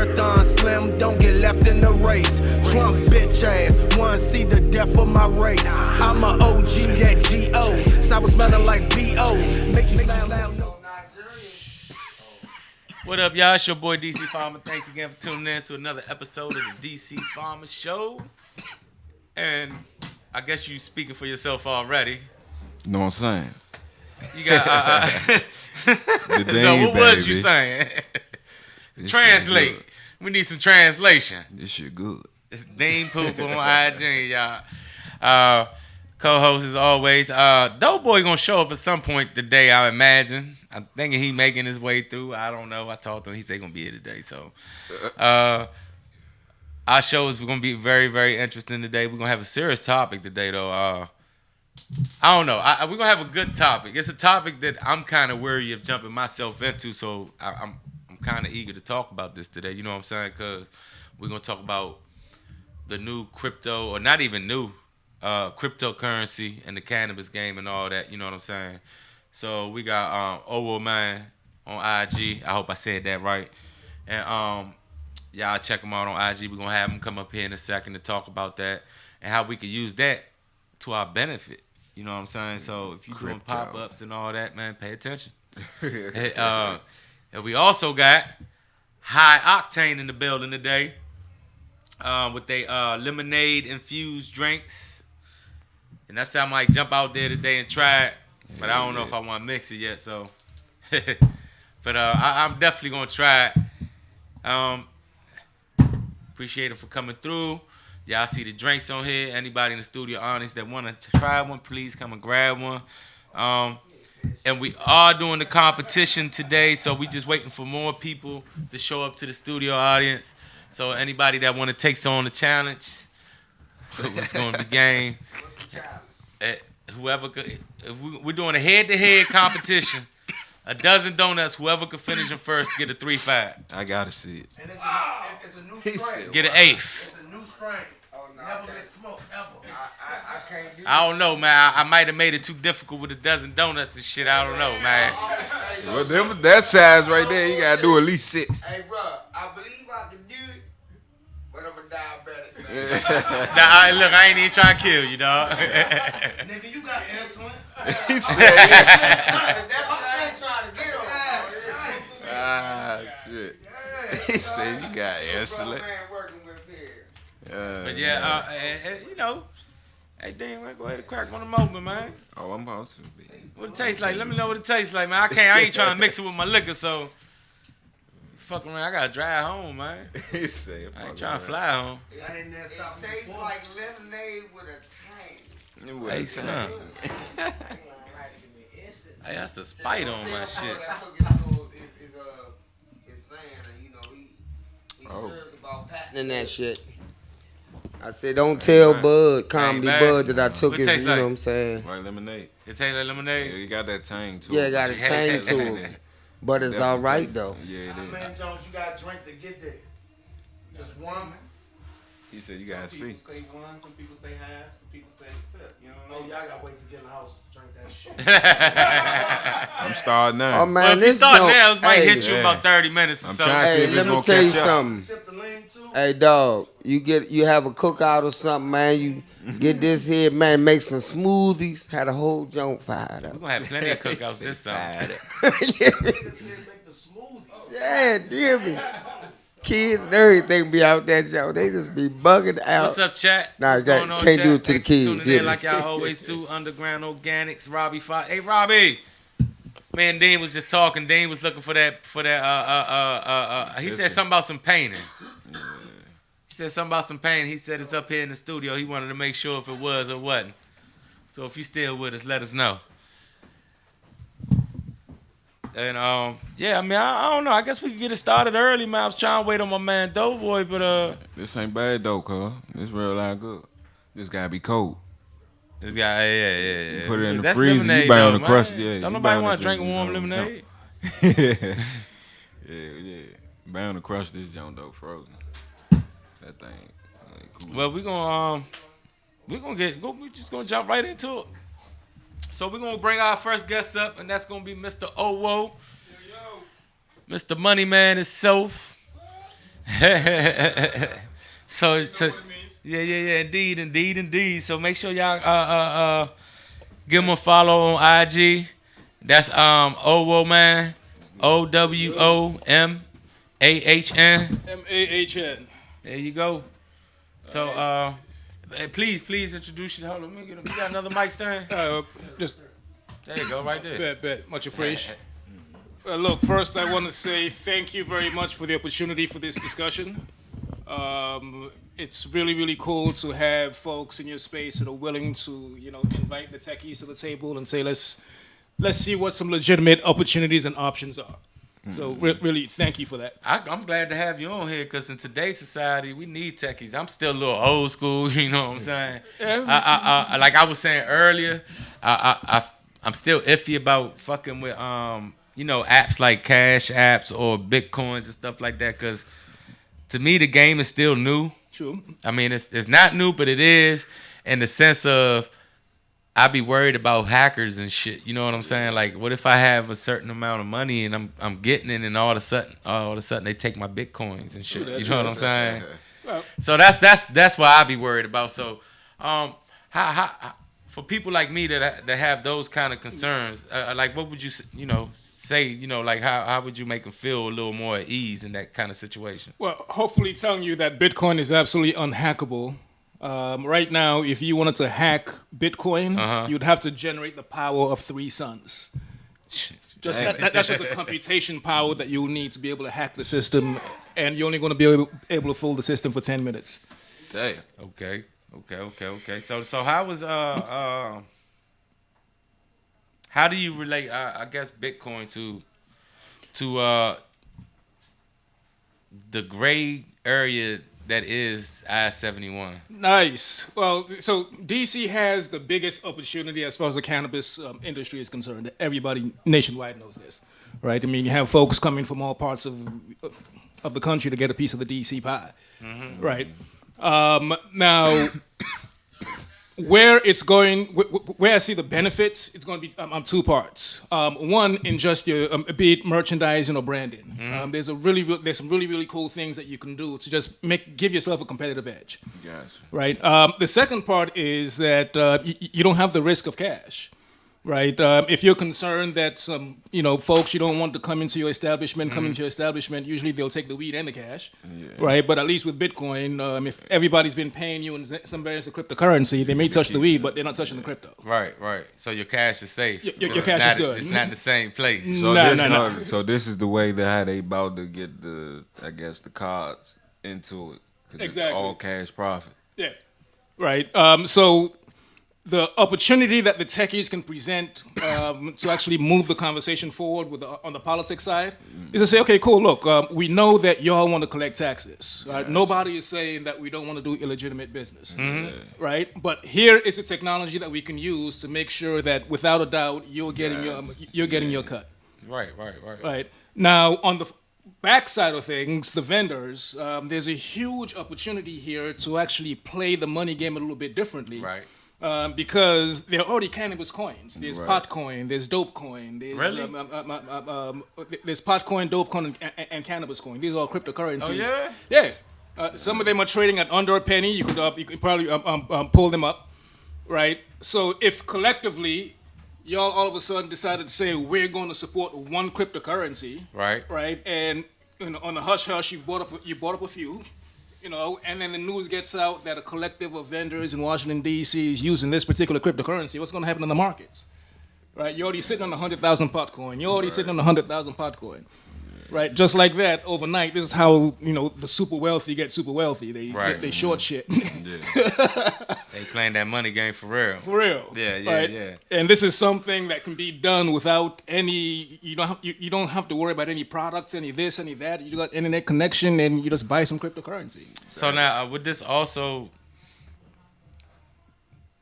marathon slim, don't get left in the race. Trump bitch ass, wanna see the death of my race. I'm a OG, that G.O. Sour smelling like B.O. Make you loud. What up, y'all? It's your boy DC Pharma. Thanks again for tuning in to another episode of the DC Pharma Show. And I guess you speaking for yourself already. You know what I'm saying? You got The Dane, no, what was baby. you saying? This Translate. shit good. We need some translation. This shit good. Dean Poop on IG, y'all. Co-host as always. Doughboy gonna show up at some point today, I imagine. I'm thinking he making his way through. I don't know. I talked to him. He said he gonna be here today. So our show is gonna be very, very interesting today. We're gonna have a serious topic today, though. I don't know. We're gonna have a good topic. It's a topic that I'm kind of wary of jumping myself into. So I'm kind of eager to talk about this today. You know what I'm saying? Because we're gonna talk about the new crypto, or not even new, cryptocurrency and the cannabis game and all that. You know what I'm saying? So we got Owo Man on IG. I hope I said that right. And y'all check him out on IG. We're gonna have him come up here in a second to talk about that and how we could use that to our benefit. You know what I'm saying? So if you're doing pop-ups and all that, man, pay attention. And we also got High Octane in the building today with they lemonade infused drinks. And that's how I might jump out there today and try it. But I don't know if I want to mix it yet, so. But I'm definitely going to try it. Appreciate him for coming through. Y'all see the drinks on here. Anybody in the studio audience that want to try one, please come and grab one. And we are doing the competition today, so we just waiting for more people to show up to the studio audience. So anybody that want to take on the challenge, it's going to be game. Whoever could, we're doing a head-to-head competition. A dozen donuts. Whoever could finish them first get a 3-5. I gotta see it. And it's a new strain. Get an eighth. It's a new strain. Oh, no, Never been smoked ever. I can't do I don't know, man. I might have made it too difficult with a dozen donuts and shit. I don't know, man. Well, them, that size right there, you gotta do at least 6. Hey, bro, I believe I can do it, but I'm a diabetic, man. Nah, look, I ain't even trying to kill you, dog. Nigga, you got insulin. He said, That's what I ain't trying to get on. ah, shit. He said, you got insulin. Man working with here. But yeah, and, you know, hey, damn, man, go ahead and crack one of them open, man. Oh, I'm about to be. What it tastes like? Let me know what it tastes like, man. I ain't trying to mix it with my liquor, so. Fuck around, I gotta drive home, man. He said, I ain't trying to fly home. I ain't there It stopping tastes before. like lemonade with a tang. Hey, son. Hey, that's a spite on my shit. That took his saying, and you know, he serves about patenting that shit. I said, don't tell Bud, Comedy man. Bud, that I took What his, tastes you know like? what I'm saying? Right, lemonade. It tastes like Yeah, lemonade? you got that tang to Yeah, it. it got a tang to it. But it's all right, though. Yeah, it How is. many Jones you got to drink to get there? Just one? He said, you gotta see. Some people say one, some people say half, some people say sip. You know what I Oh, mean? y'all got to wait to get in the house to drink that shit. I'm starting now. Oh, man, Well, if you this start joint- now, it might hey, hit you yeah. about 30 minutes or I'm something. trying to see Hey, if it's let me gonna tell you catch up. something. Sip the lean too? Hey, dog, you have a cookout or something, man. You get this here, man, make some smoothies. Had a whole joint fired We're up. going to have plenty of cookouts this summer. Niggas said make the smoothies. Yeah, dear me. Kids and everything be out there, Joe. They just be bugging out. What's up, chat? Nah, What's that- going on, can't chat? do it to the Thanks for kids, tuning in yeah. like y'all always do. Underground Organics, Robbie Fox. Hey, Robbie. Man, Dean was just talking. Dean was looking for that, he said something about some painting. He said something about some painting. He said it's up here in the studio. He wanted to make sure if it was or wasn't. So if you still with us, let us know. And yeah, I mean, I don't know. I guess we could get it started early, man. I was trying to wait on my man Doughboy, but This ain't bad though, cuz. This real live good. This gotta be cold. this guy, yeah. You put it in the That's freezer, lemonade, you bound though, to crush man. it. Yeah, Don't you nobody bound want to to drink warm drink this lemonade. yeah. Bound to crush this junk though, frozen. That thing. Like, cool. Well, we just gonna jump right into it. So we're gonna bring our first guest up, and that's gonna be Mr. Owo, Mr. Money Man himself. so What it means? yeah, indeed. So make sure y'all give him a follow on IG. That's Owo Man, OWOMAHN. MAHN. There you go. So hey, please introduce you. Hold on, let me get him. You got another mic stand? Just There you go, right there. bet. Much appreciated. Look, first I want to say thank you very much for the opportunity for this discussion. It's really cool to have folks in your space that are willing to, invite the techies to the table and say, let's see what some legitimate opportunities and options are. So really, thank you for that. I'm glad to have you on here because in today's society, we need techies. I'm still a little old school, you know what I'm saying? Yeah. I like I was saying earlier, I'm still iffy about fucking with apps like Cash Apps or Bitcoins and stuff like that because to me the game is still new. True. I mean it's not new, but it is in the sense of I be worried about hackers and shit. You know what I'm saying? Like, what if I have a certain amount of money and I'm getting it, and all of a sudden they take my bitcoins and shit. You know what I'm saying? Well, So that's what I be worried about. So, how for people like me that have those kind of concerns, like what would you say? Like how would you make them feel a little more at ease in that kind of situation? well, hopefully telling you that Bitcoin is absolutely unhackable. Right now, if you wanted to hack Bitcoin, you'd have to generate the power of 3 suns. That's just the computation power that you'll need to be able to hack the system, and you're only going to be able to fool the system for 10 minutes. Damn. Okay. So how was how do you relate? I guess Bitcoin to the gray area that is I-71. Nice. Well, so DC has the biggest opportunity as far as the cannabis industry is concerned. Everybody nationwide knows this, right? I mean, you have folks coming from all parts of the country to get a piece of the DC pie, right? Now, where it's going, where I see the benefits, it's going to be on 2 parts. One, in just your be it merchandising or branding. There's some really cool things that you can do to just give yourself a competitive edge. Gotcha. Right. The second part is that you don't have the risk of cash. Right. If you're concerned that some folks you don't want to come into your establishment, usually they'll take the weed and the cash. Yeah. Right. But at least with Bitcoin, if everybody's been paying you in some various of cryptocurrency, they may touch the weed, but they're not touching the crypto. Right. So your cash is safe. Your It's cash not- is good. It's not the same place. So No. So this is the way that how they about to get the cards into it. 'Cause Exactly. It's all cash profit. Yeah. Right. So the opportunity that the techies can present to actually move the conversation forward on the politics side is to say, okay, cool, look, we know that y'all want to collect taxes. Right? Nobody is saying that we don't want to do illegitimate business. Right? But here is the technology that we can use to make sure that without a doubt you're getting your cut. Right. Right. Now, on the backside of things, the vendors, there's a huge opportunity here to actually play the money game a little bit differently. Right. Because there are already cannabis coins. There's Right. pot coin, there's dope coin, there's Really? there's pot coin, dope coin, and cannabis coin. These are all cryptocurrencies. Oh, yeah? Yeah. Some of them are trading at under a penny. You could probably pull them up, right? So if collectively y'all all of a sudden decided to say we're going to support one cryptocurrency, right? And on the hush hush, you bought up a few. And then the news gets out that a collective of vendors in Washington, D.C. is using this particular cryptocurrency. What's going to happen in the markets? Right? You're already sitting on 100,000 pot coin. You're already sitting on 100,000 pot coin. Right? Just like that, overnight, this is how, the super wealthy get super wealthy. They short shit. They playing that money game for real. For real. Yeah. And this is something that can be done without any, you don't have to worry about any products, any this, any that. You got internet connection and you just buy some cryptocurrency. So now, with this also,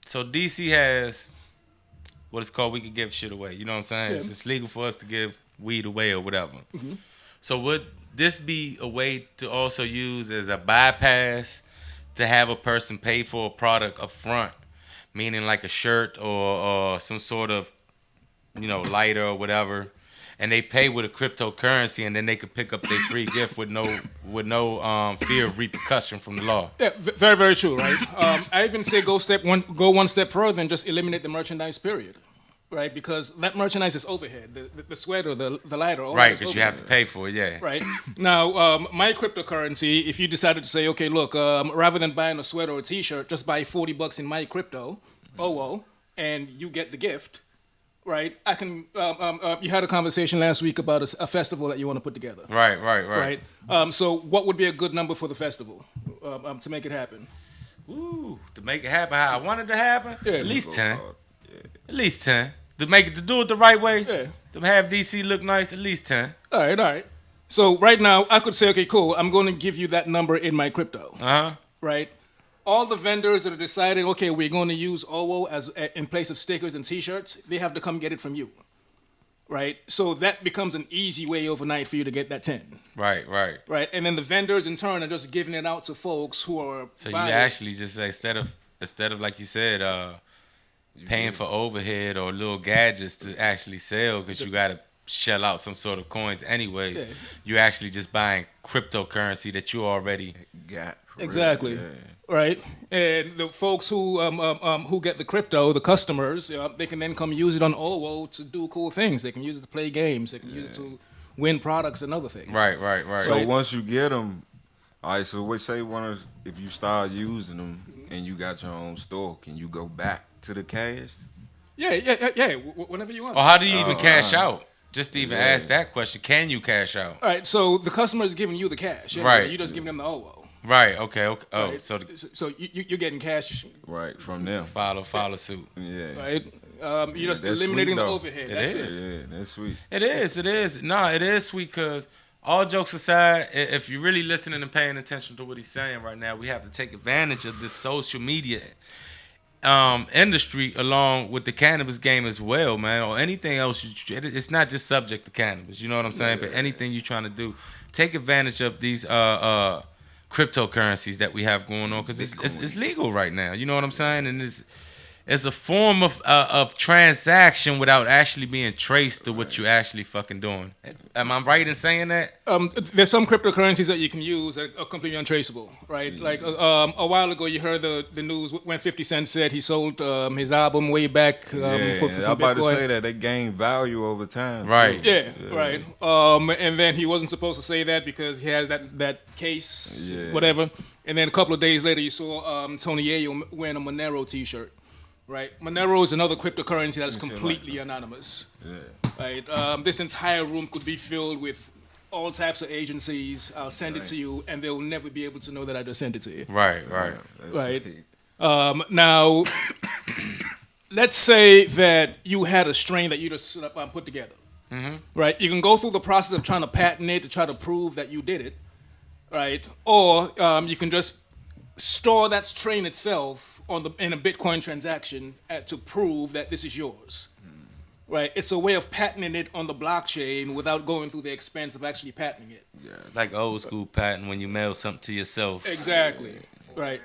so DC has what it's called, we can give shit away. You know what I'm saying? Yeah. It's legal for us to give weed away or whatever. So would this be a way to also use as a bypass to have a person pay for a product up front, meaning like a shirt or some sort of, lighter or whatever, and they pay with a cryptocurrency, and then they could pick up their free gift with no fear of repercussion from the law. Yeah, very, very true, right? I even say go one step further and just eliminate the merchandise, period, right? Because that merchandise is overhead. The sweater, the lighter, all Right, that is because you have overhead. to pay for it, yeah. Right. Now, my cryptocurrency, if you decided to say, okay, look, rather than buying a sweater or a T-shirt, just buy $40 in my crypto, and you get the gift, right? I can. You had a conversation last week about a festival that you want to put together. Right. So, what would be a good number for the festival to make it happen? Ooh, to make it happen how I want it to happen? Yeah. At least 10. At least 10. To do it the right way, Yeah. to have DC look nice, at least 10. All right. So right now, I could say, okay, cool. I'm going to give you that number in my crypto. Uh-huh. Right. All the vendors that are deciding, okay, we're going to use OWO as in place of stickers and T-shirts, they have to come get it from you, right? So that becomes an easy way overnight for you to get that 10, Right. right? And then the vendors in turn are just giving it out to folks who are So you buying it. actually just instead of like you said, paying for overhead or little gadgets to actually sell because you got to shell out some sort of coins anyway. Yeah. You're actually just buying cryptocurrency that you already. Got for real, Exactly. yeah. Right, and the folks who get the crypto, the customers, they can then come use it on OWO to do cool things. They can use it to play games. They can use it to win products and other things. Right. So Right. once you get them, all right. So we say if you start using them and you got your own store, can you go back to the cash? Yeah. Whenever you want. Or how do you even cash right. out? Just to even ask that question, can you cash out? All right, so the customer is giving you the cash. Anyway. Right. You're just giving them the OWO. Right. Okay. Oh, Right? so So you're getting cash, Right from them. follow suit. Yeah. right? You're just that's eliminating sweet, the though. overhead. It That's is. it. Yeah, that's sweet. It is. No, it is sweet because all jokes aside, if you're really listening and paying attention to what he's saying right now, we have to take advantage of this social media industry along with the cannabis game as well, man, or anything else. It's not just subject to cannabis, you know what I'm saying? But anything you're trying to do, take advantage of these cryptocurrencies that we have going on because it's legal right now. You know what I'm saying? And it's a form of transaction without actually being traced to what you're actually fucking doing. Am I right in saying that? There's some cryptocurrencies that you can use that are completely untraceable, right? Like a while ago, you heard the news when 50 Cent said he sold his album way back for I'm some about Bitcoin. to say that they gain value over time. Right. too. Yeah, right. And then he wasn't supposed to say that because he had that case, whatever. And then a couple of days later, you saw Tony Yayo wearing a Monero T-shirt, right? Monero is another cryptocurrency that is completely anonymous. Yeah. Right. This entire room could be filled with all types of agencies. I'll send it to you, and they'll never be able to know that I just sent it to you. Right. That's Right. sweet. Now, let's say that you had a strain that you just put together. Right? You can go through the process of trying to patent it to try to prove that you did it. Right? Or you can just store that strain itself in a Bitcoin transaction to prove that this is yours. Right? It's a way of patenting it on the blockchain without going through the expense of actually patenting it. Like old school patent when you mail something to yourself. Exactly. Right.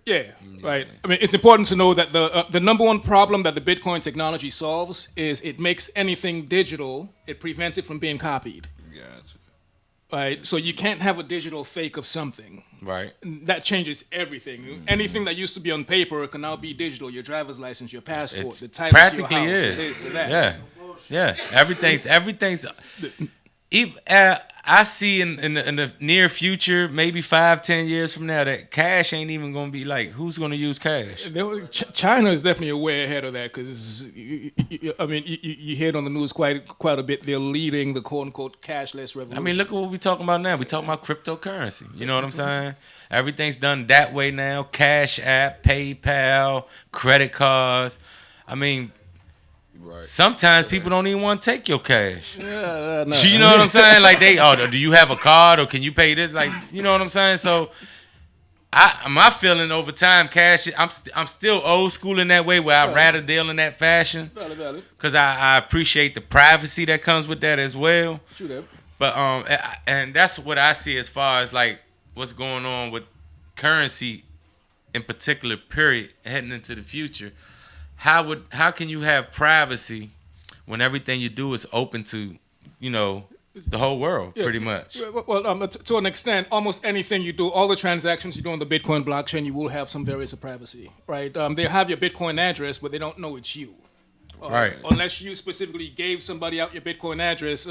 Yeah. Right. I mean, it's important to know that the number one problem that the Bitcoin technology solves is it makes anything digital. It prevents it from being copied. Gotcha. Right. So you can't have a digital fake of something. Right. That changes everything. Anything that used to be on paper can now be digital. Your driver's license, your passport, the title to your Practically house, is. this, that. Yeah. Everything's. I see in the near future, maybe 5-10 years from now, that cash ain't even gonna be like, who's gonna use cash? China is definitely way ahead of that because, I mean, you hear it on the news quite a bit. They're leading the quote-unquote cashless revolution. I mean, look at what we talking about now. We talking about cryptocurrency. You know what I'm saying? Everything's done that way now. Cash App, PayPal, credit cards. I mean, sometimes people don't even want to take your cash. No. You know what I'm saying? Like do you have a card or can you pay this? Like, you know what I'm saying? So, my feeling over time, cash. I'm still old school in that way where I'd rather deal in that fashion Valid. because I appreciate the privacy that comes with that as well. True that. But and that's what I see as far as like what's going on with currency in particular. Period. Heading into the future, how can you have privacy when everything you do is open to the whole world pretty much. Well, to an extent, almost anything you do, all the transactions you do on the Bitcoin blockchain, you will have some various of privacy, right? They have your Bitcoin address, but they don't know it's you. Right. Unless you specifically gave somebody out your Bitcoin address.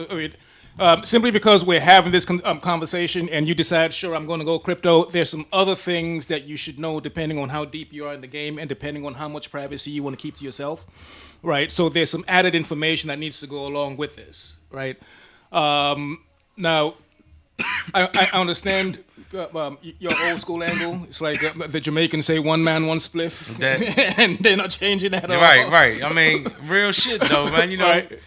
Simply because we're having this conversation and you decide, sure, I'm going to go crypto, there's some other things that you should know depending on how deep you are in the game and depending on how much privacy you want to keep to yourself, right? So there's some added information that needs to go along with this, right? Now, I understand your old school angle. It's like the Jamaicans say, one man, one spliff, and they're not changing that at all. Right. I mean, real shit though, man. Right.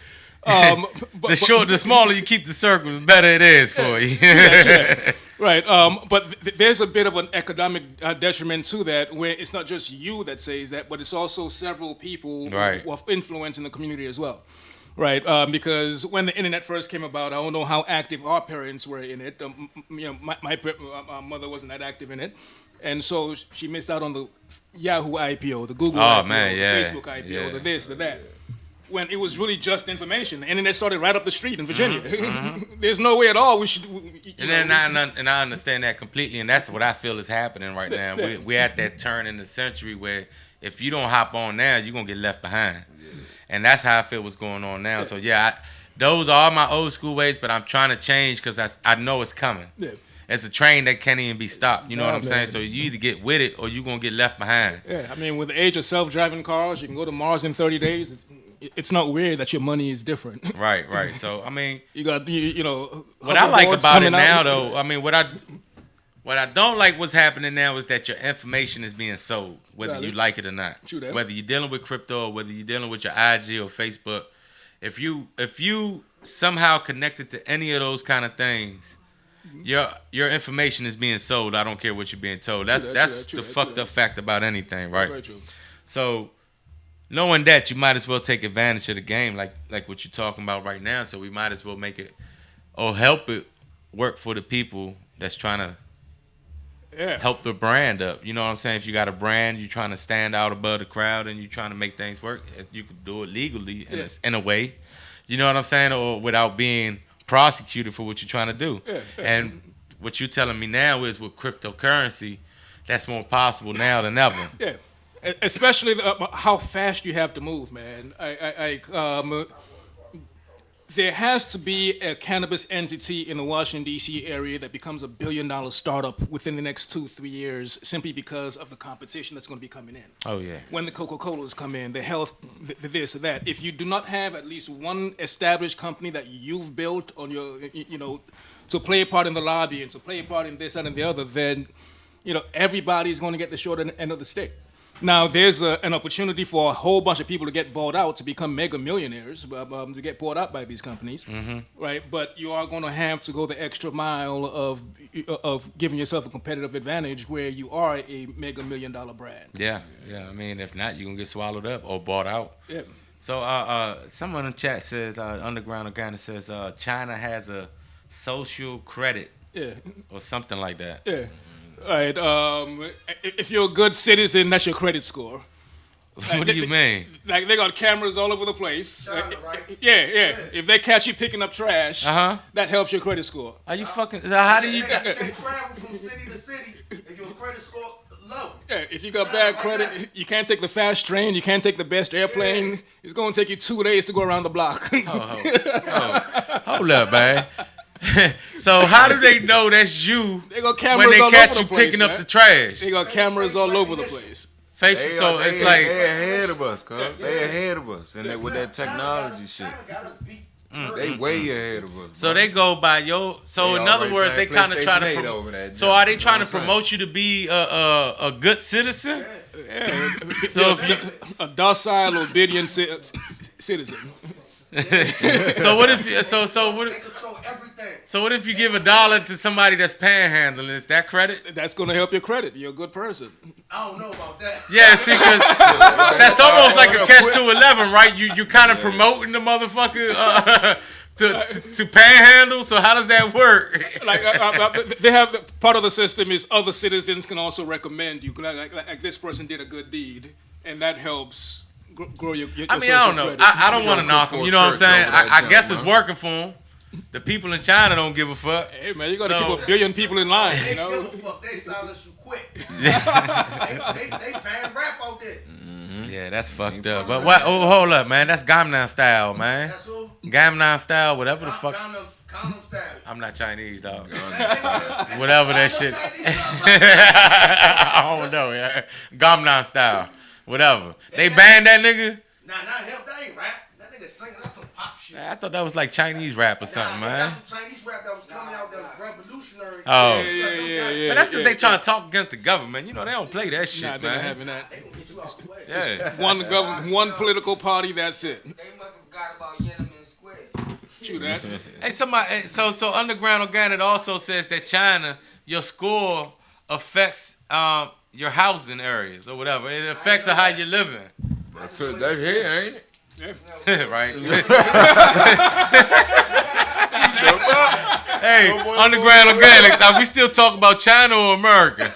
The smaller you keep the circle, the better it is for you. Right. But there's a bit of an economic detriment to that, where it's not just you that says that, but it's also several people who have influence in the community as well. Right, because when the internet first came about, I don't know how active our parents were in it. My mother wasn't that active in it, and so she missed out on the Yahoo IPO, the Google IPO, the Facebook IPO, the this, the that. When it was really just information, the internet started right up the street in Virginia. There's no way at all we should. I understand that completely, and that's what I feel is happening right now. We're at that turn in the century where if you don't hop on now, you're gonna get left behind. And that's how I feel what's going on now. So, those are my old school ways, but I'm trying to change because I know it's coming. Yeah. It's a train that can't even be stopped. You know what I'm saying? So you either get with it or you're going to get left behind. Yeah, I mean, with the age of self-driving cars, you can go to Mars in 30 days. It's not weird that your money is different. Right. So, I mean. You got, what I like about it now, though, I mean, what I don't like what's happening now is that your information is being sold, whether you like it or not. True that. Whether you're dealing with crypto or whether you're dealing with your IG or Facebook, if you somehow connected to any of those kind of things, your information is being sold. I don't care what you're being told. That's the fucked up fact about anything, right? Very true. So knowing that, you might as well take advantage of the game, like what you're talking about right now. So we might as well make it or help it work for the people that's trying to. Yeah. Help the brand up. You know what I'm saying? If you got a brand, you're trying to stand out above the crowd and you're trying to make things work, you could do it legally in a way. You know what I'm saying? Or without being prosecuted for what you're trying to do. Yeah. And what you're telling me now is with cryptocurrency, that's more possible now than ever. Yeah. Especially how fast you have to move, man. There has to be a cannabis entity in the Washington, D.C. area that becomes $1 billion startup within the next 2-3 years simply because of the competition that's going to be coming in. Oh, yeah. When the Coca-Colas come in, the health, the this or that. If you do not have at least one established company that you've built on your, to play a part in the lobby and to play a part in this, that, and the other, then, everybody's going to get the short end of the stick. Now, there's an opportunity for a whole bunch of people to get bought out, to become mega millionaires, to get bought out by these companies, right? But you are going to have to go the extra mile of giving yourself a competitive advantage where you are a mega $1 million brand. Yeah. I mean, if not, you're going to get swallowed up or bought out. Yeah. So someone in the chat says, Underground Organic says, China has a social credit or something like that. Yeah. All right. If you're a good citizen, that's your credit score. What do you mean? Like they got cameras all over the place. China, right? Yeah. If they catch you picking up trash, that helps your credit score. Are you fucking? How do you? You travel from city to city, and your credit score low. Yeah. If you got bad credit, you can't take the fast train. You can't take the best airplane. It's going to take you 2 days to go around the block. Hold up, man. So how do they know that's you they got cameras when they all catch over you the place, picking man. up the trash? They got cameras all over the place. Faces, so it's like they ahead of us, cuz. They ahead of us, and with that technology shit, they way ahead of us. So they go by your. So in other words, they kind of try to. So are they trying to promote you to be a good citizen? Yeah, a docile, obedient citizen. So what if So what if you give $1 to somebody that's panhandling? Is that credit? That's going to help your credit. You're a good person. I don't know about that. Yeah, see, because that's almost like a catch-11, right? You kind of promoting the motherfucker to panhandle. So how does that work? They have part of the system is other citizens can also recommend you. Like this person did a good deed, and that helps grow your I mean, I don't know. I don't want to knock them. You know what I'm saying? I guess it's working for them. The people in China don't give a fuck. Hey man, you gotta keep 1 billion people in line. They You know. give a fuck. They silence you quick. they ban rap out there. Yeah, that's fucked up. But what? Oh, hold up, man. That's Gangnam Style, man. That's who? Gangnam Style, whatever the fuck. Gangnam Style. I'm not Chinese, dog. That Whatever that nigga- shit. Chinese I don't know, yeah. Gangnam Style, whatever. They banned that nigga. Nah, not him. That ain't rap. That nigga singing. That's some pop shit. I thought that was like Chinese rap or something, Nah, man. That's some Chinese rap that was coming out that was revolutionary. Oh. Yeah. But that's because they trying to talk against the government. You know, they don't play that shit, Nah, they're not man. having that. They gonna get you out the way. Yeah. One government, one political party. That's it. They must have forgot about Yeneman Square. True that. Hey, somebody. So Underground Organic also says that China, your score affects your housing areas or whatever. It affects how you're living, That's here, ain't it? right? Hey, Underground Organics. Now we still talk about China or America?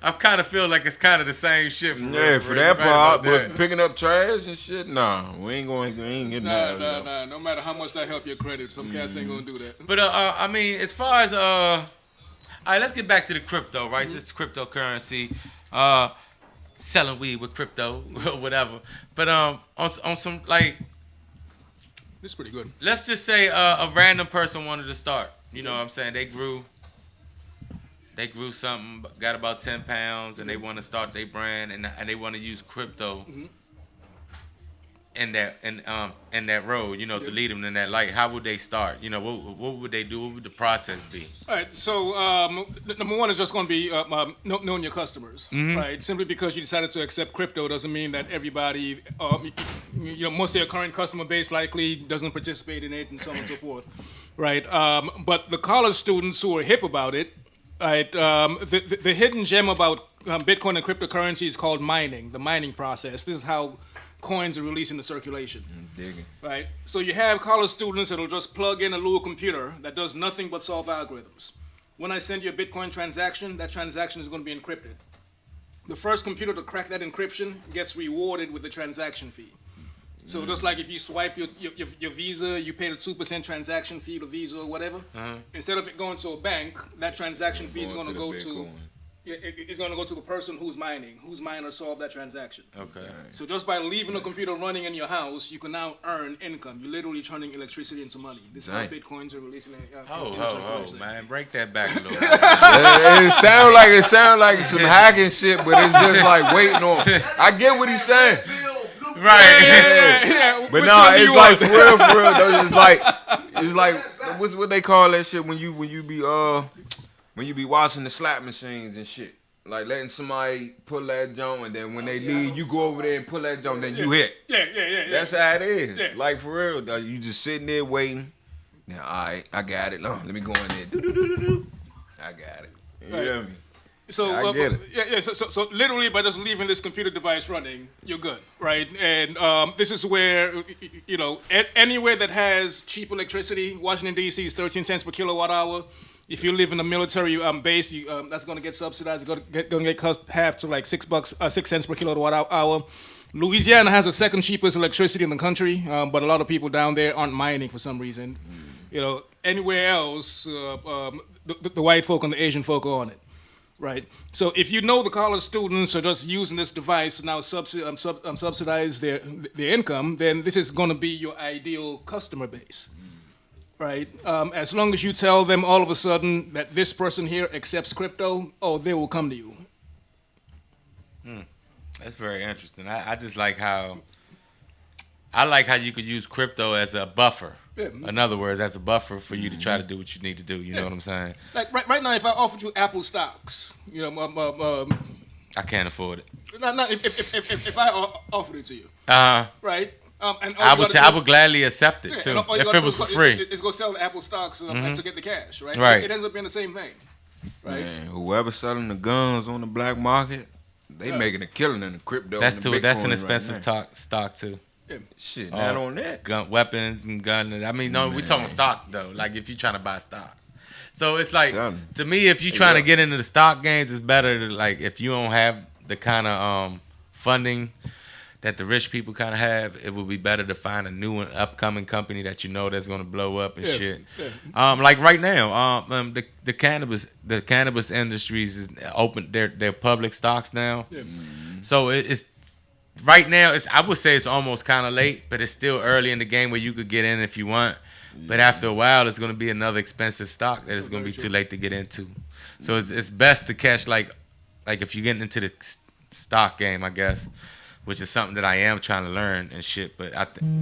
I kind of feel like it's kind of the same shit. For that part, but picking up trash and shit, nah, we ain't getting that. Nah. No matter how much that help your credit, some cats ain't gonna do that. But I mean, as far as all right, let's get back to the crypto, right? So it's cryptocurrency, selling weed with crypto, whatever. But on some like, This is pretty good. let's just say a random person wanted to start. You know what I'm saying? They grew something, got about 10 pounds, and they want to start their brand, and they want to use crypto in that road, you know, to lead them in that light. How would they start? You know, what would they do? What would the process be? All right, so number one is just going to be knowing your customers, right? Simply because you decided to accept crypto doesn't mean that everybody, most of your current customer base likely doesn't participate in it and so on and so forth, right? But the college students who are hip about it, right? The hidden gem about Bitcoin and cryptocurrency is called mining, the mining process. This is how coins are released into circulation. Digging. Right? So you have college students that'll just plug in a little computer that does nothing but solve algorithms. When I send you a Bitcoin transaction, that transaction is going to be encrypted. The first computer to crack that encryption gets rewarded with the transaction fee. So just like if you swipe your Visa, you pay the 2% transaction fee to Visa or whatever. Instead of it going to a bank, that transaction fee is going to go to it's going to go to the person whose miner solved that transaction. Okay. So just by leaving the computer running in your house, you can now earn income. You're literally turning electricity into money. This is how Bitcoins are releasing it. Man, break that back a little bit. It sound like some hacking shit, but it's just like waiting on. I get what he's saying. Right. Yeah. But no, it's like for real though. It's like what they call that shit when you be watching the slot machines and shit. Like letting somebody pull that joint, and then when they leave, you go over there and pull that joint, then you hit. Yeah. That's how it is. Yeah. Like for real, though. You just sitting there waiting. Now, all right, I got it. Let me go in there. Do. I got it. You hear me? So I get it. Yeah. So literally by just leaving this computer device running, you're good, right? And this is where anywhere that has cheap electricity, Washington D.C. is 13 cents per kilowatt hour. If you live in a military base, that's going to get subsidized. It's going to get cut half to like $6 cents per kilowatt hour. Louisiana has the second cheapest electricity in the country, but a lot of people down there aren't mining for some reason. Anywhere else, the white folk and the Asian folk are on it, right? So if you know the college students are just using this device to now subsidize their income, then this is going to be your ideal customer base. Right. As long as you tell them all of a sudden that this person here accepts crypto, they will come to you. That's very interesting. I just like how you could use crypto as a buffer. Yeah. In other words, as a buffer for you to try to do what you need to do. You know what I'm saying? Like right now, if I offered you Apple stocks, I can't afford it. not if I offered it to you, right? And I would gladly accept it too if it was for free. It's go sell the Apple stocks to get the cash, right? Right. It ends up being the same thing, right? Man, whoever's selling the guns on the black market, they making a killing in the crypto. That's and the too. That's an Bitcoin expensive right stock too. Shit, not on that. Weapons and guns. I mean, no, we talking stocks though. Like if you're trying to buy stocks, so it's like to me, if you're trying to get into the stock games, it's better to like if you don't have the kind of funding that the rich people kind of have, it would be better to find a new and upcoming company that you know that's going to blow up and shit. Yeah. Like right now, the cannabis industries is open their public stocks now. Yeah. So it's right now. I would say it's almost kind of late, but it's still early in the game where you could get in if you want. But after a while, it's going to be another expensive stock that it's going to be too late to get into. So it's best to catch like if you're getting into the stock game, I guess, which is something that I am trying to learn and shit. But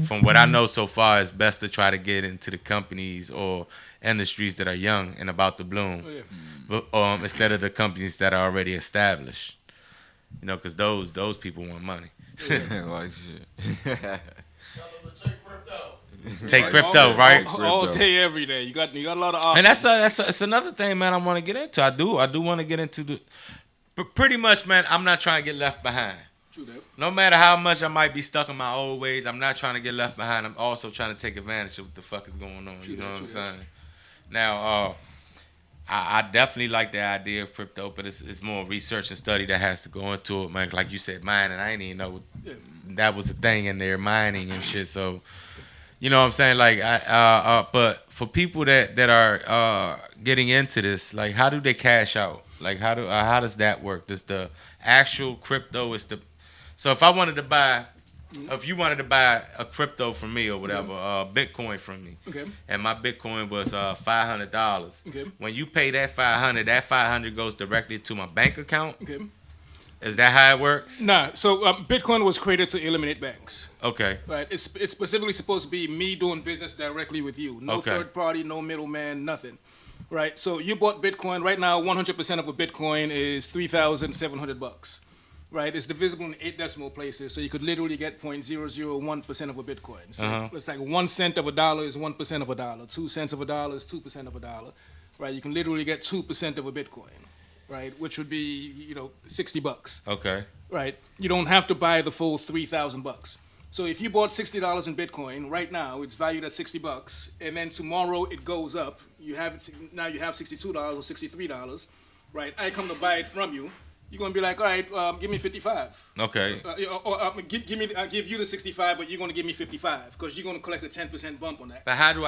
from what I know so far, it's best to try to get into the companies or industries that are young and about to bloom, instead of the companies that are already established. You know, because those people want money. Like shit. Take crypto, right? All day, every day. You got a lot of options. And that's another thing, man. I want to get into. I do want to get into but pretty much, man. I'm not trying to get left behind. True that. No matter how much I might be stuck in my old ways, I'm not trying to get left behind. I'm also trying to take advantage of what the fuck is going on. You know what I'm saying? Now, I definitely like the idea of crypto, but it's more research and study that has to go into it, man. Like you said, mining. I didn't even know that was a thing in there, mining and shit. So. You know what I'm saying? Like, but for people that are getting into this, like, how do they cash out? Like, how does that work? Does the actual crypto so if I wanted to buy, if you wanted to buy a crypto from me or whatever, Bitcoin from me, and my Bitcoin was $500. When you pay that $500 goes directly to my bank account. Is that how it works? Nah. So Bitcoin was created to eliminate banks. Okay. Right. It's specifically supposed to be me doing business directly with you. No third party, no middleman, nothing. Right. So you bought Bitcoin. Right now, 100% of a Bitcoin is $3,700. Right. It's divisible in 8 decimal places, so you could literally get 0.001% of a Bitcoin. So it's like 1 cent of a dollar is 1% of a dollar. 2 cents of a dollar is 2% of a dollar. Right. You can literally get 2% of a Bitcoin. Right, which would be $60. Okay. Right, you don't have to buy the full $3,000. So if you bought $60 in Bitcoin right now, it's valued at $60, and then tomorrow it goes up. You have $62 or $63. Right, I come to buy it from you. You're gonna be like, all right, give me 55. Okay. Give you the 65, but you're gonna give me 55 because you're gonna collect a 10% bump on that. But how do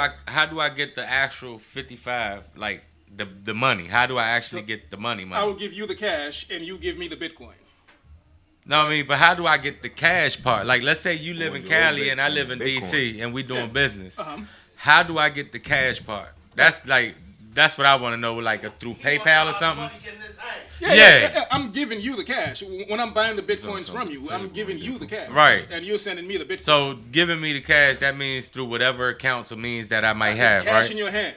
I get the actual 55? Like. The money. How do I actually get the money? I will give you the cash and you give me the Bitcoin. No, I mean, but how do I get the cash part? Like, let's say you live in Cali and I live in DC and we doing business. How do I get the cash part? That's what I want to know. Like through PayPal or something. Yeah. I'm giving you the cash when I'm buying the Bitcoins from you. I'm giving you the cash. Right. And you're sending me the Bitcoin. So giving me the cash, that means through whatever accounts or means that I might have. Cash right? in your hand.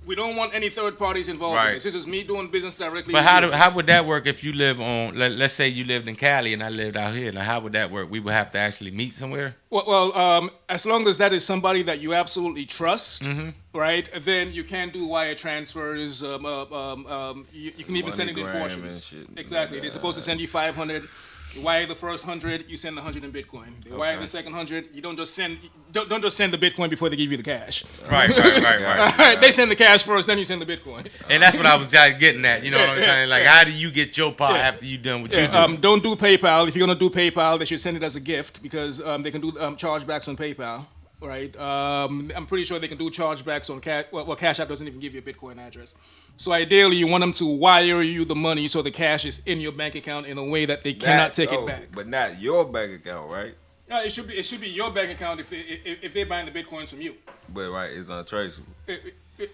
We don't want any third parties involved in this. This is me doing business directly. But how would that work if you live on? Let's say you lived in Cali and I lived out here. Now, how would that work? We would have to actually meet somewhere. Well, as long as that is somebody that you absolutely trust, right? Then you can do wire transfers. You can even send it in portions. Exactly. They're supposed to send you 500. You wire the first 100, you send the 100 in Bitcoin. They wire the second 100, you don't just send the Bitcoin before they give you the cash. Right. All right, they send the cash first, then you send the Bitcoin. And that's what I was getting at. You know what I'm saying? Like, how do you get your part after you done what you do? Don't do PayPal. If you're gonna do PayPal, they should send it as a gift because they can do chargebacks on PayPal. Right. I'm pretty sure they can do chargebacks on Cash. Well, Cash App doesn't even give you a Bitcoin address. So ideally, you want them to wire you the money so the cash is in your bank account in a way that they cannot take it back. But not your bank account, right? No, it should be your bank account if they're buying the Bitcoins from you. But right, it's untraceable.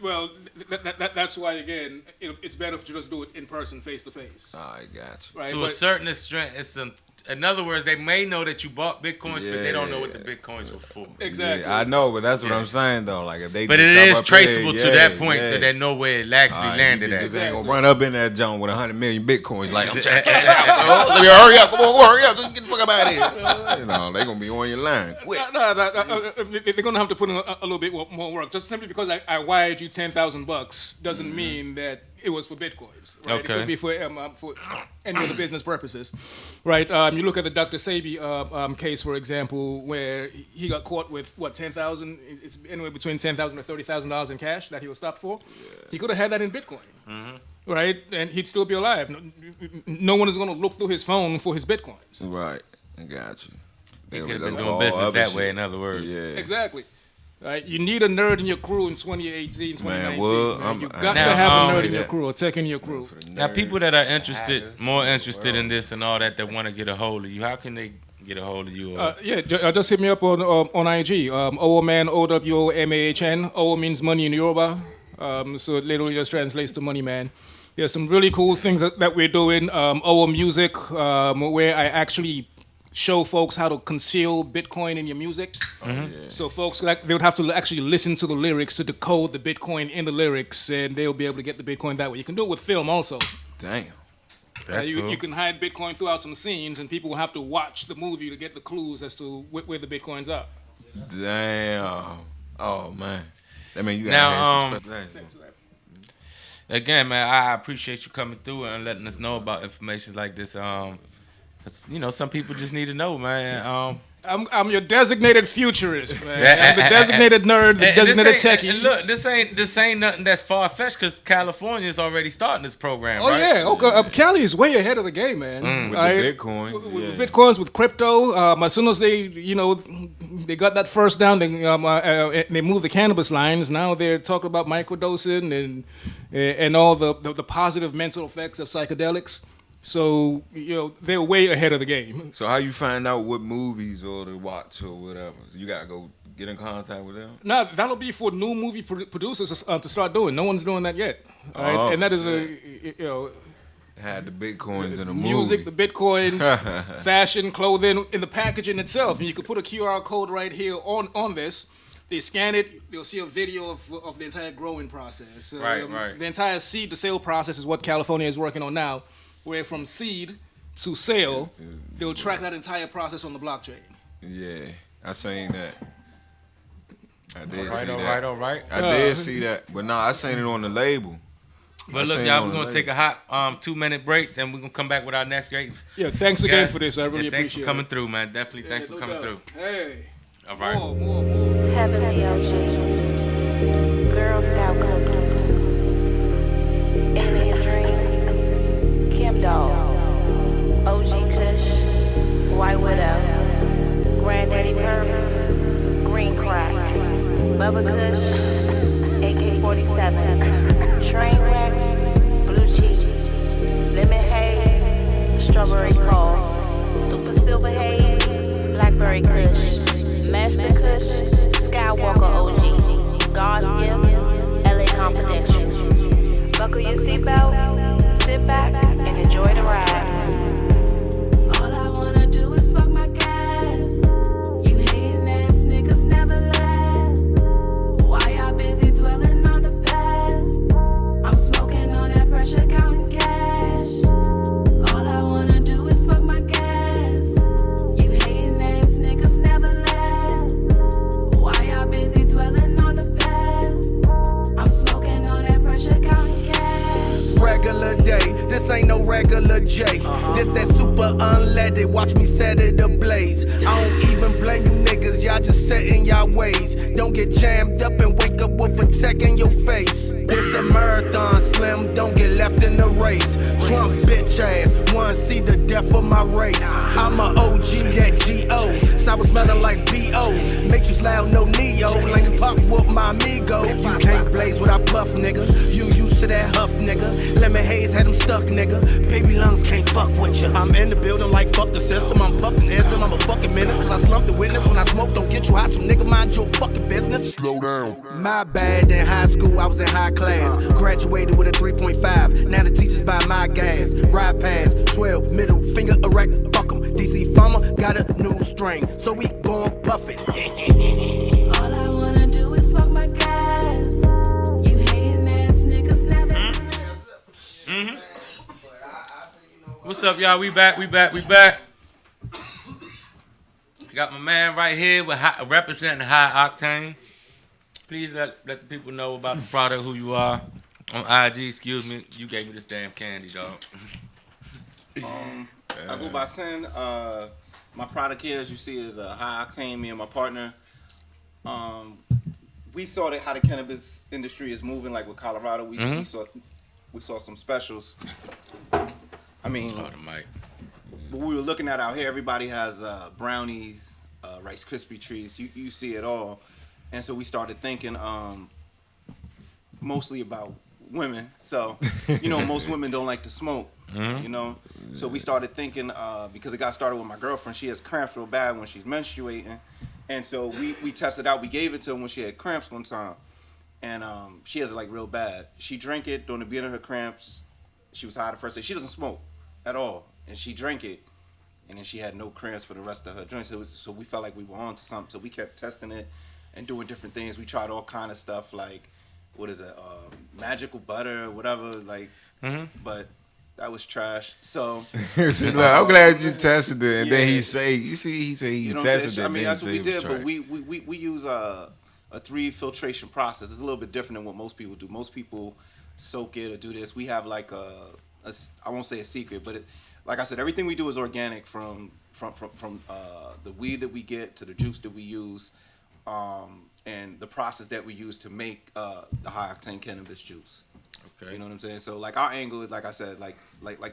Well, that's why again, it's better to just do it in person, face to face. I got you. Right? To a certain extent, in other words, they may know that you bought Bitcoins, but they don't know what the Bitcoins were for. Exactly. Yeah, I know, but that's what I'm saying though. Like if they, but it is traceable to that point that they know where it actually landed at. They ain't gonna run up in that junk with 100 million Bitcoins. Like I'm checking it out. Let me hurry up. Come on, hurry up. Just get the fuck out of here. You know, they gonna be on your line. They're gonna have to put in a little bit more work. Just simply because I wired you $10,000 doesn't mean that it was for Bitcoins. Right? Okay. It could be for any other business purposes, right? You look at the Dr. Sebi case, for example, where he got caught with what $10,000. It's anywhere between $10,000 to $30,000 in cash that he was stopped for. Yeah. He could have had that in Bitcoin. right? And he'd still be alive. No one is going to look through his phone for his bitcoins. Right. I got you. He They could have would been look doing for business all that other way, shit. in other words. Yeah. Exactly. Right? You need a nerd in your crew in 2018, 2019. well, man. You I'm- got Now, to have a nerd say in your that. crew, a tech in your crew. Now, people that are interested, more interested in this and all that want to get a hold of you, how can they get a hold of you? Just hit me up on IG. Owoman, OWOMAHN. Owo means money in Yoruba. So it literally just translates to money man. There's some really cool things that we're doing. Owo Music, where I actually show folks how to conceal Bitcoin in your music. So folks, they would have to actually listen to the lyrics to decode the Bitcoin in the lyrics, and they'll be able to get the Bitcoin that way. You can do it with film also. Damn. That's cool. You can hide Bitcoin throughout some scenes, and people will have to watch the movie to get the clues as to where the Bitcoins are. Damn. Oh man. That mean you Now, gotta have some special. Again, man, I appreciate you coming through and letting us know about information like this. 'Cause, some people just need to know, man. I'm your designated futurist, man. Yeah, I'm the designated nerd, the designated techie. And look, this ain't nothing that's far fetched because California is already starting this program. Oh right? yeah, okay. Cali is way ahead of the game, man. With Right? the Bitcoin. With Bitcoins, with crypto. As soon as they got that first down, they moved the cannabis lines. Now they're talking about microdosing and all the positive mental effects of psychedelics. So they're way ahead of the game. So how you find out what movies or to watch or whatever? So you gotta go get in contact with them. Now that'll be for new movie producers to start doing. No one's doing that yet, right? Oh, and that is Had the Bitcoins in the music, movie. the Bitcoins, fashion, clothing, in the packaging itself. And you could put a QR code right here on this. They scan it, they'll see a video of the entire growing process. Right. The entire seed to sale process is what California is working on now, where from seed to sale, they'll track that entire process on the blockchain. Yeah, I seen that. I did see All that. right. I did see that, but I seen it on the label. But look, y'all, we're gonna take a hot 2-minute break, and we're gonna come back with our next great. Yeah, thanks again Guys, for this. I really thanks appreciate for coming it. through, man. Definitely, thanks for no coming doubt. through. Hey. All right. More. Heavenly ocean, Girl Scout cookies, Alien Dream, Kim Dog, OG Kush, White Widow, Granddaddy Perp, Green Crack, Bubba Kush, AK-47, Trainwreck, Blue Cheese, Lemon Haze, Strawberry Cough, Super Silver Haze, Blackberry Kush, Master Kush, Skywalker OG, God's Gift, LA Confidential. Buckle your seatbelt, sit back, and enjoy the ride. All I wanna do is smoke my gas. You hating ass niggas never last. Why y'all busy dwelling on the past? I'm smoking on that pressure, counting cash. All I wanna do is smoke my gas. You hating ass niggas never last. Why y'all busy dwelling on the past? I'm smoking on that pressure, counting cash. Regular day, this ain't no regular J. This that super unleaded, watch me set it ablaze. I don't even blame you niggas, y'all just set in y'all ways. Don't get jammed up and wake up with a tech in your face. This a marathon, Slim, don't get left in the race. Trump bitch ass, wanna see the death of my race. I'm a OG, that G.O. Sour smelling like B.O. Make you loud, no Neo. Like you pop with my amigo. You can't blaze what I puff, nigga. You used to that huff, nigga. Lemon haze had them stuck, nigga. Baby lungs can't fuck with you. I'm in the building like fuck the system. I'm puffing ism, I'm a fucking menace. Cause I slumped the witness. When I smoke, don't get you high. So nigga, mind your fucking business. Slow down. My bad, in high school, I was in high class. Graduated with a 3.5. Now the teachers buy my gas. Ride past 12, middle finger erect. Fuck 'em. DC Pharma got a new strain. So we gon' puff it. All I wanna do is smoke my gas. You hating ass niggas never last. What's up, y'all? We back. Got my man right here with representing High Octane. Please let the people know about the product, who you are. On IG, excuse me, you gave me this damn candy, dog. I go by Sin. My product here, as you see, is High Octane. Me and my partner. We saw how the cannabis industry is moving, like with Colorado. We saw we saw some specials. I mean, Oh, the mic. what we were looking at out here, everybody has brownies, Rice Krispie treats. You see it all, and so we started thinking mostly about women. So, most women don't like to smoke. So we started thinking because it got started with my girlfriend. She has cramps real bad when she's menstruating, and so we tested out. We gave it to her when she had cramps one time, and she has it like real bad. She drank it during the beginning of her cramps. She was high the first day. She doesn't smoke at all, and she drank it, and then she had no cramps for the rest of her joints. So we felt like we were on to something. So we kept testing it and doing different things. We tried all kind of stuff like, what is it, magical butter, whatever, like, but that was trash. So I'm glad you tested it, and then he say, he tested it. I mean, that's what we did, trash. but we use a 3 filtration process. It's a little bit different than what most people do. Most people soak it or do this. We have like I won't say a secret, but like I said, everything we do is organic from the weed that we get to the juice that we use, and the process that we use to make the high octane cannabis juice. Okay. You know what I'm saying? So like our angle is, like I said, like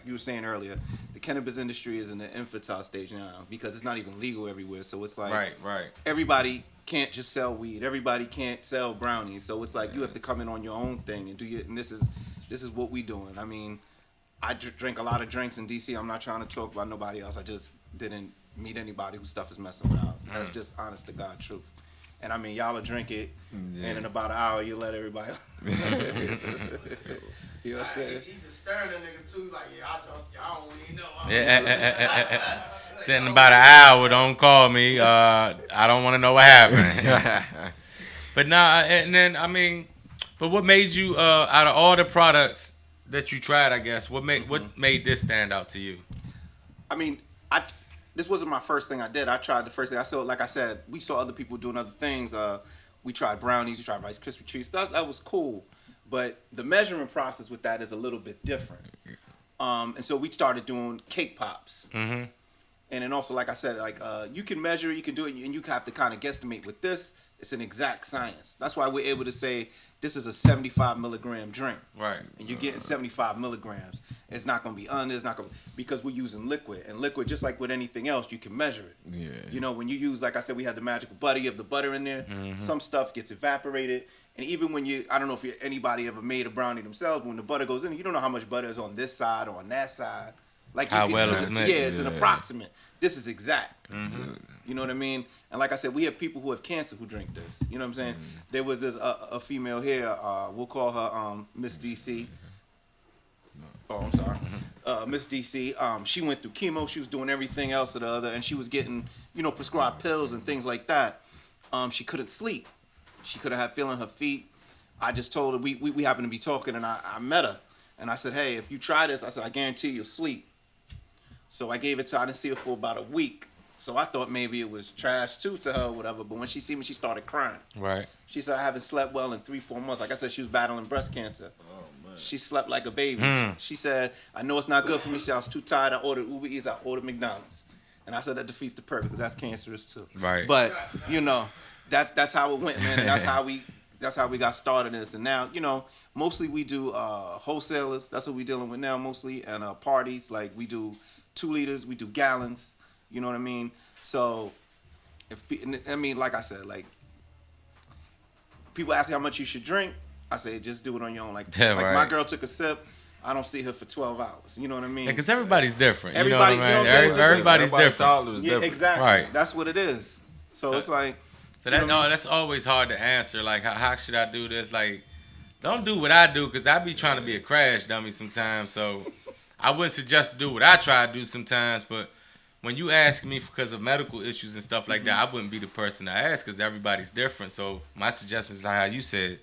you were saying earlier, the cannabis industry is in the infantile stage now because it's not even legal everywhere. So it's like Right. everybody can't just sell weed. Everybody can't sell brownies. So it's like you have to come in on your own thing and do your. And this is what we doing. I mean, I drink a lot of drinks in DC. I'm not trying to talk about nobody else. I just didn't meet anybody whose stuff is messing with ours. That's just honest to God truth. And I mean, y'all will drink it, and in about an hour, you let everybody. You know what I'm saying? He just staring at niggas too, like, y'all don't even know. Yeah. Sitting about an hour. Don't call me. I don't want to know what happened. But nah, and then I mean, but what made you out of all the products that you tried? I guess what made this stand out to you? I mean, this wasn't my first thing I did. I tried the first thing I saw. Like I said, we saw other people doing other things. We tried brownies. We tried Rice Krispie treats. That was cool, but the measurement process with that is a little bit different. And so we started doing cake pops. And then also, like I said, like you can measure, you can do it, and you have to kind of guesstimate with this. It's an exact science. That's why we're able to say this is a 75 milligram drink. Right. And you're getting 75 milligrams. It's not going to be it's not going to, because we're using liquid. And liquid, just like with anything else, you can measure it. Yeah. You know, when you use, like I said, we had the magical butter, you have the butter in there. Some stuff gets evaporated. And even when I don't know if anybody ever made a brownie themselves, but when the butter goes in, you don't know how much butter is on this side or on that side. Like How well it's mixed. Yeah, it's an approximate. This is exact. You know what I mean? And like I said, we have people who have cancer who drink this. You know what I'm saying? There was this a female here. We'll call her Miss DC. Oh, I'm sorry, Miss DC. She went through chemo. She was doing everything else or the other, and she was getting prescribed pills and things like that. She couldn't sleep. She couldn't have feeling her feet. I just told her we happened to be talking, and I met her, and I said, hey, if you try this, I said I guarantee you'll sleep. So I gave it to her. I didn't see her for about a week. So I thought maybe it was trash too to her or whatever. But when she see me, she started crying. Right. She said, I haven't slept well in 3-4 months. Like I said, she was battling breast cancer. Oh, man. She slept like a baby. She said, I know it's not good for me. She said, I was too tired. I ordered Uber Eats. I ordered McDonald's. And I said, that defeats the purpose because that's cancerous too. Right. But, that's how it went, man. And that's how we got started in this. And now, mostly we do wholesalers. That's what we're dealing with now mostly. And parties. Like we do 2 liters. We do gallons. You know what I mean? So, like I said, like people ask how much you should drink. I say just do it on your own. Like my girl took a sip. I don't see her for 12 hours. You know what I mean? Because everybody's different. Everybody, you know what I'm saying? Everybody's different. Yeah, exactly. Right. That's what it is. So it's like. So that's always hard to answer. Like, how should I do this? Like, don't do what I do because I be trying to be a crash dummy sometimes. So I wouldn't suggest to do what I try to do sometimes. But when you ask me because of medical issues and stuff like that, I wouldn't be the person to ask because everybody's different. So my suggestion is how you said,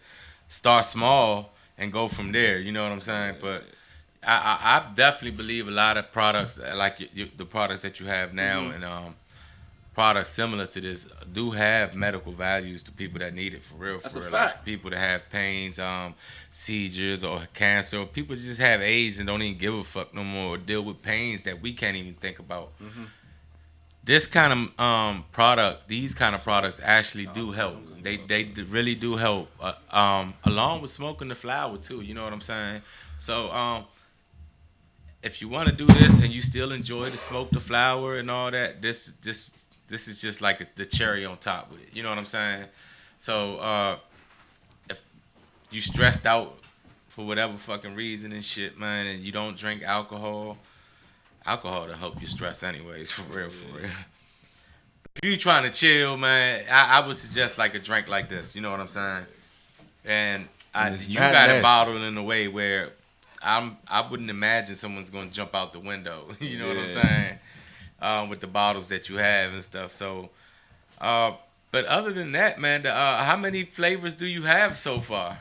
start small and go from there. You know what I'm saying? But I definitely believe a lot of products, like the products that you have now and products similar to this, do have medical values to people that need it for real. That's a fact. Like people that have pains, seizures, or cancer, or people just have AIDS and don't even give a fuck no more, or deal with pains that we can't even think about. this kind of product, these kind of products actually do help. Really do help. Along with smoking the flower too. You know what I'm saying? So if you want to do this and you still enjoy to smoke the flower and all that, this is just like the cherry on top with it. You know what I'm saying? So if you stressed out for whatever fucking reason and shit, man, and you don't drink alcohol to help you stress anyways, for real. If you trying to chill, man, I would suggest like a drink like this. You know what I'm saying? And you got nasty. it bottled in a way where I wouldn't imagine someone's gonna jump out the window. You know what I'm saying? With the bottles that you have and stuff. So, but other than that, man, how many flavors do you have so far?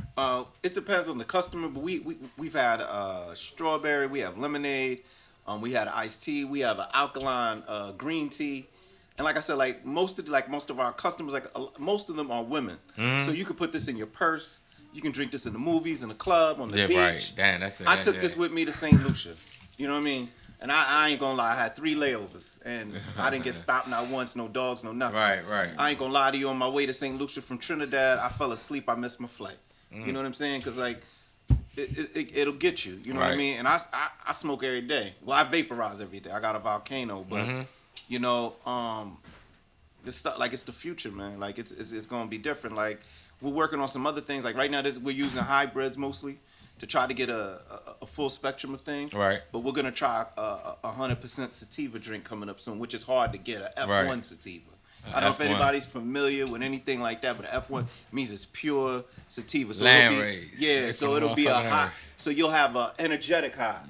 It depends on the customer, but we've had strawberry, we have lemonade, we had iced tea, we have an alkaline green tea. And like I said, like most of our customers, most of them are women. Mm-hmm. So you could put this in your purse. You can drink this in the movies, in the club, on the beach. Right. Damn, that's it. I took this with me to St. Lucia. You know what I mean? And I ain't gonna lie, I had 3 layovers. And I didn't get stopped not once, no dogs, no nothing. Right. I ain't gonna lie to you, on my way to St. Lucia from Trinidad, I fell asleep, I missed my flight. You know what I'm saying? Because like, it'll get you. You know what I mean? And I smoke every day. Well, I vaporize every day. I got a volcano, but you know, this stuff, like, it's the future, man. Like it's gonna be different. Like, we're working on some other things. Like right now, we're using hybrids mostly to try to get a full spectrum of things. Right. But we're gonna try a 100% sativa drink coming up soon, which is hard to get, a F1 sativa. I don't know if F1. anybody's familiar with anything like that, but F1 means it's pure sativa. So Land it'll be, raised. yeah, It's so a it'll be a motherfucking high. herb. So you'll have an energetic high.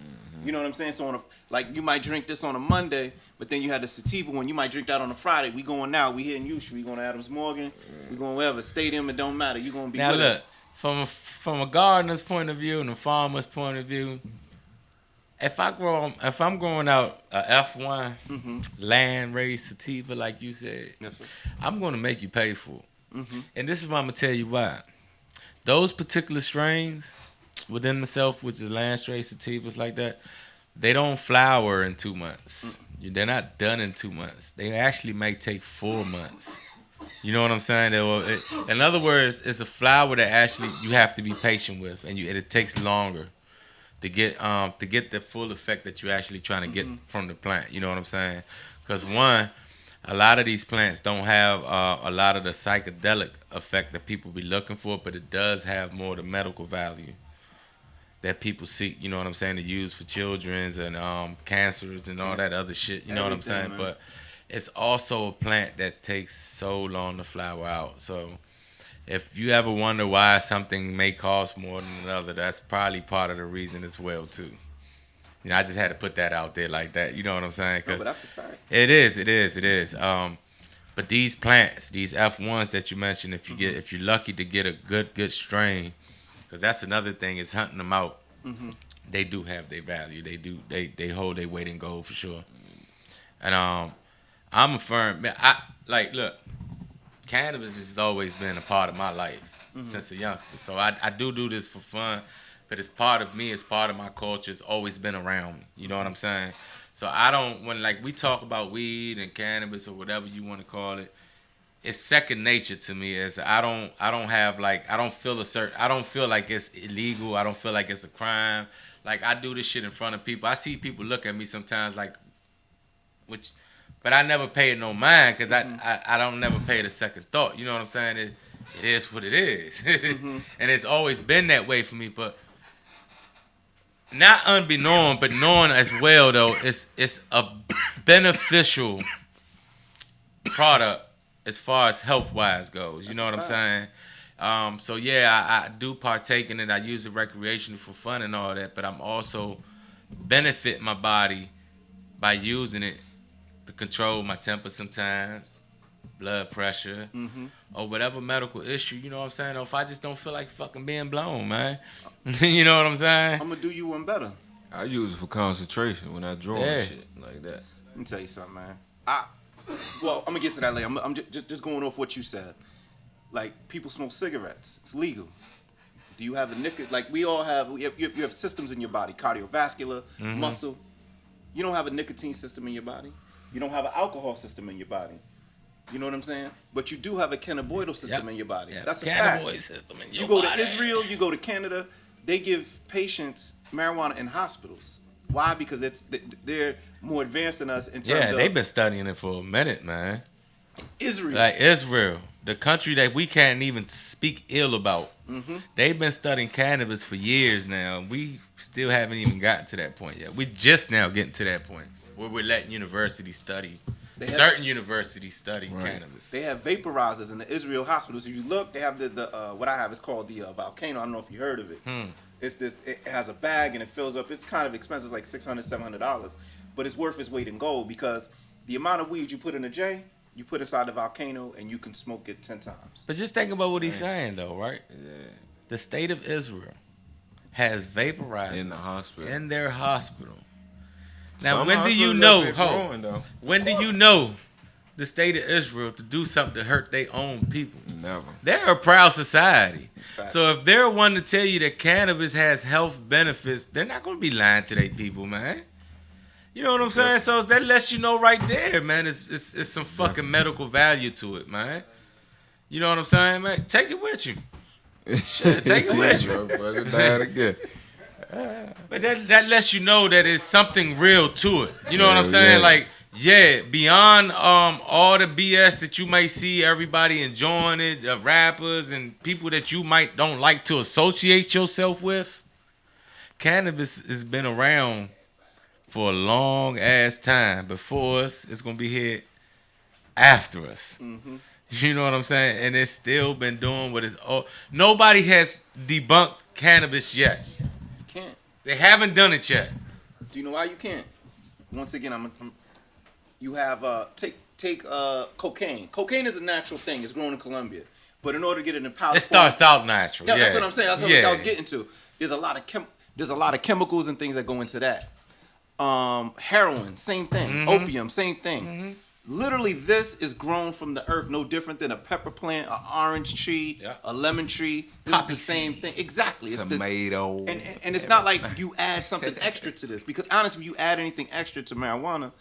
You know what I'm saying? So like you might drink this on a Monday, but then you had the sativa one. You might drink that on a Friday. We going now. We here in Houston. We going to Adams Morgan. We going wherever. Stadium. It don't matter. You gonna be Now with look, it. from a gardener's point of view and a farmer's point of view, if I'm growing out a F1 land raised sativa like you said, Yes, sir. I'm going to make you pay for it. And this is why I'm gonna tell you why. Those particular strains within themselves, which is land raised sativas like that, they don't flower in 2 months. They're not done in 2 months. They actually may take 4 months. You know what I'm saying? In other words, it's a flower that actually you have to be patient with, and it takes longer to get the full effect that you're actually trying to get from the plant. You know what I'm saying? Because one, a lot of these plants don't have a lot of the psychedelic effect that people be looking for, but it does have more of the medical value that people seek, you know what I'm saying, to use for children's and cancers and all that other shit, you know what I'm saying? Man. But it's also a plant that takes so long to flower out. So if you ever wonder why something may cost more than another, that's probably part of the reason as well too. You know, I just had to put that out there like that, you know what I'm saying? No, but that's a fact. It is. But these plants, these F1s that you mentioned, if you're lucky to get a good strain, because that's another thing, is hunting them out. They do have their value. They hold their weight in gold for sure. And I'm a firm man. Look, cannabis has always been a part of my life since a youngster. So I do this for fun, but it's part of me. It's part of my culture. It's always been around me. You know what I'm saying? So I don't, when like we talk about weed and cannabis or whatever you want to call it, it's second nature to me. As I don't feel like it's illegal. I don't feel like it's a crime. Like, I do this shit in front of people. I see people look at me sometimes like, but I never pay it no mind, because I don't never pay it a second thought. You know what I'm saying? It is what it is. And it's always been that way for me. But not unbeknown, but knowing as well though, it's a beneficial product as far as health wise goes. You know what I'm saying? So yeah, I do partake in it. I use it recreationally for fun and all that, but I'm also benefit my body by using it to control my temper sometimes, blood pressure, or whatever medical issue, you know what I'm saying? Or if I just don't feel like fucking being blown, man. You know what I'm saying? I'm gonna do you one better. I use it for concentration when I draw and shit like that. Let me tell you something, man. Well, I'm gonna get to that later. I'm just going off what you said. Like, people smoke cigarettes. It's legal. Do you have a nicotine? Like, we all have. You have systems in your body: cardiovascular, muscle. You don't have a nicotine system in your body. You don't have an alcohol system in your body. You know what I'm saying? But you do have a cannabinoid system Yep. in your body. Yep. That's a fact. Cannabinoid system in your You go body. to Israel, you go to Canada, they give patients marijuana in hospitals. Why? Because they're more advanced than us in terms Yeah, of they've been studying it for a minute, man. Israel. Like Israel, the country that we can't even speak ill about. Mm-hmm. They've been studying cannabis for years now. We still haven't even gotten to that point yet. We're just now getting to that point where we're letting universities study. Certain universities study cannabis. They have vaporizers in the Israel hospitals. If you look, they have the what I have is called the volcano. I don't know if you heard of it. It's this. It has a bag and it fills up. It's kind of expensive. It's like $600, $700, but it's worth its weight in gold because the amount of weed you put in a J, you put inside the volcano and you can smoke it 10 times. But just think about what he's saying, though, right? Yeah. The state of Israel has vaporizers In the hospital. in their hospital. Now, Some when do you hospitals know? up here growing, though. When do you know the state of Israel to do something to hurt their own people? Never. They're a proud society. Fact. So if they're one to tell you that cannabis has health benefits, they're not going to be lying to their people, man. You know what I'm saying? So that lets you know right there, man. It's some fucking medical value to it, man. You know what I'm saying, man? Take it with you. Shit, take it with you. But bad again. But that lets you know that it's something real to it. You know what I'm Yeah, saying? yeah. Like, yeah, beyond all the BS that you may see everybody enjoying it, rappers and people that you might don't like to associate yourself with, cannabis has been around for a long ass time. Before us, it's gonna be here after us. Mm-hmm. You know what I'm saying? And it's still been doing what it's. Nobody has debunked cannabis yet. You can't. They haven't done it yet. Do you know why you can't? Once again, you have take cocaine. Cocaine is a natural thing. It's grown in Colombia, but in order to get it in powder, It starts out natural. Yeah, Yeah, that's what I'm saying. That's what yeah. I was getting to. There's a lot of chemicals and things that go into that. Heroin, same thing. Opium, same thing. Literally, this is grown from the earth, no different than a pepper plant, an orange tree, Yeah. a lemon tree. This is the same thing. Exactly. It's Tomato. and it's not like you add something extra to this, because honestly, if you add anything extra to marijuana,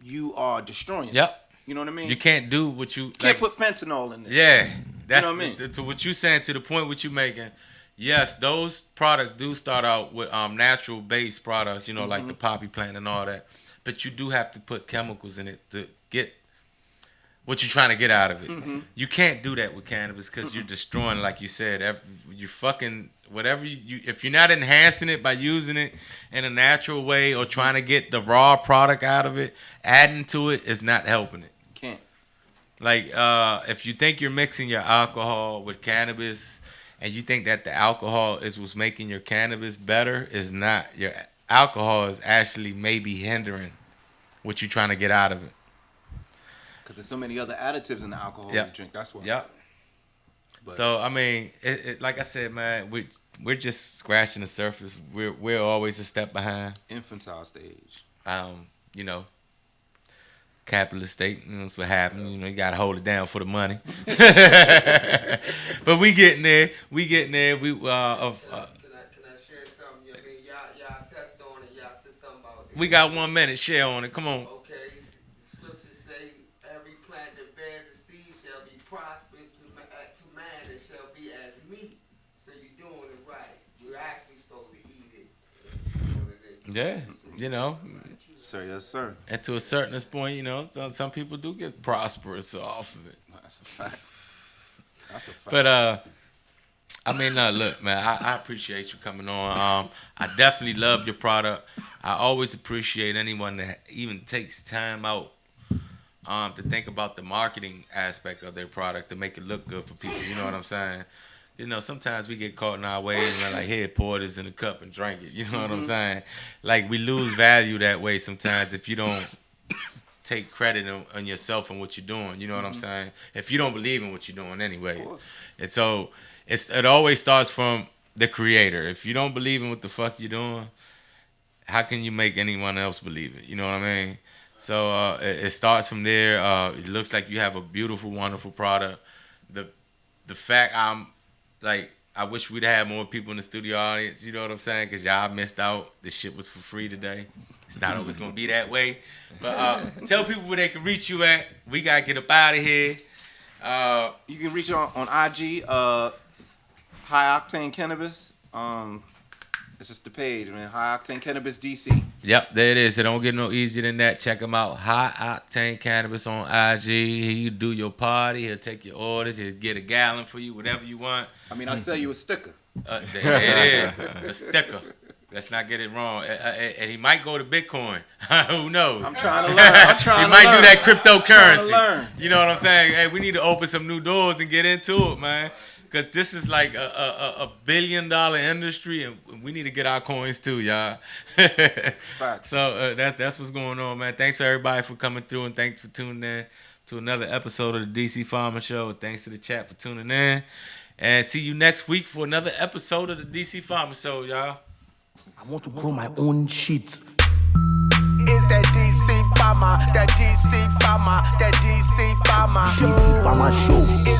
you are destroying it. Yep. You know what I mean? You can't do what you can't put fentanyl in there. Yeah, that's know what I mean? to what you saying. To the point what you making. Yes, those products do start out with natural based products. You know, like the poppy plant and all that. But you do have to put chemicals in it to get what you're trying to get out of it. You can't do that with cannabis because you're destroying, like you said, you fucking whatever you. If you're not enhancing it by using it in a natural way or trying to get the raw product out of it, adding to it is not helping it. Can't. Like if you think you're mixing your alcohol with cannabis and you think that the alcohol is what's making your cannabis better, is not. Your alcohol is actually maybe hindering what you're trying to get out of it. Because there's so many other additives in the alcohol you drink. That's why. Yep. But- So I mean, like I said, man, we're just scratching the surface. We're always a step behind. Infantile stage. You know, capitalist state. You know, that's what happened. You know, you gotta hold it down for the money. But we getting there. We getting there. We Can I share something? I mean, y'all test on it. Y'all said something about it. we got 1 minute. Share on it. Come on. Okay. The scriptures say, every plant that bears a seed shall be prosperous to man and shall be as meat. So you're doing it right. You're actually supposed to eat it. Yeah. You know, Sir, yes, sir. and to a certain point, you know, some people do get prosperous off of it. That's a fact. That's a fact. But I mean, look, man, I appreciate you coming on. I definitely love your product. I always appreciate anyone that even takes time out to think about the marketing aspect of their product to make it look good for people. You know what I'm saying? You know, sometimes we get caught in our ways and we're like, here, pour this in a cup and drink it. You know what I'm saying? Like, we lose value that way sometimes if you don't take credit on yourself and what you're doing. You know what I'm saying? If you don't believe in what you're doing anyway. And so it always starts from the creator. If you don't believe in what the fuck you're doing, how can you make anyone else believe it? You know what I mean? So it starts from there. It looks like you have a beautiful, wonderful product. The fact I wish we'd have more people in the studio audience. You know what I'm saying? Because y'all missed out. This shit was for free today. It's not always going to be that way. But tell people where they can reach you at. We got to get up out of here. You can reach on IG, High Octane Cannabis. It's just the page, man. High Octane Cannabis DC. Yep, there it is. It don't get no easier than that. Check him out. High Octane Cannabis on IG. He'll do your party. He'll take your orders. He'll get a gallon for you, whatever you want. I mean, I'll sell you a sticker. There it is. A sticker. Let's not get it wrong. And he might go to Bitcoin. Who knows? I'm trying to learn. He might do that cryptocurrency. Trying to learn. You know what I'm saying? Hey, we need to open some new doors and get into it, man. Because this is like a $1 billion industry, and we need to get our coins too, y'all. Facts. So that's what's going on, man. Thanks for everybody for coming through, and thanks for tuning in to another episode of the DC Pharma Show. Thanks to the chat for tuning in. And see you next week for another episode of the DC Pharma Show, y'all. I want to grow my own shit. It's that DC Pharma, that DC Pharma, that DC Pharma. DC Pharma Show.